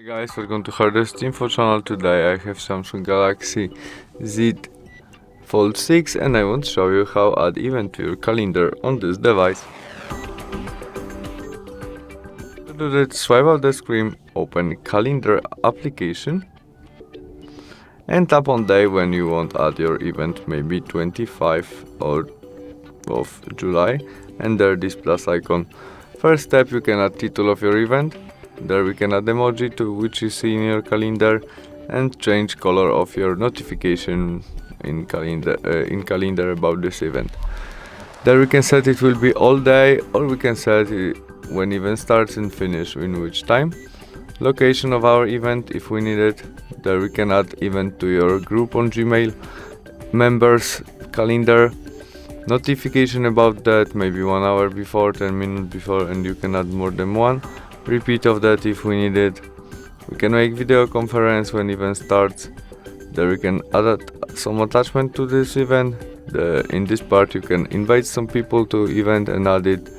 Guys, welcome to HardReset.Info channel. Today I have Samsung Galaxy Z Fold 6 and I want to show you how add event to your calendar on this device. To do that, swipe out the screen, open Calendar application and tap on day when you want to add your event, maybe 25 or of July, and there this plus icon. First step, you can add title of your event. There we can add emoji to which you see in your calendar and change color of your notification in calendar about this event. There we can set it will be all day, or we can set it when event starts and finish in which time. Location of our event if we need it. There we can add event to your group on Gmail, members calendar, notification about that maybe 1 hour before, 10 minutes before, and you can add more than one. Repeat of that if we need it. We can make video conference when event starts. There we can add some attachment to this event. In this part you can invite some people to event and add it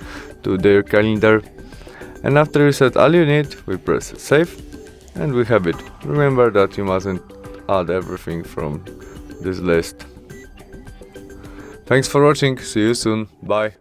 to their calendar. And after you set all you need, we press save and we have it. Remember that you mustn't add everything from this list. Thanks for watching, see you soon, bye.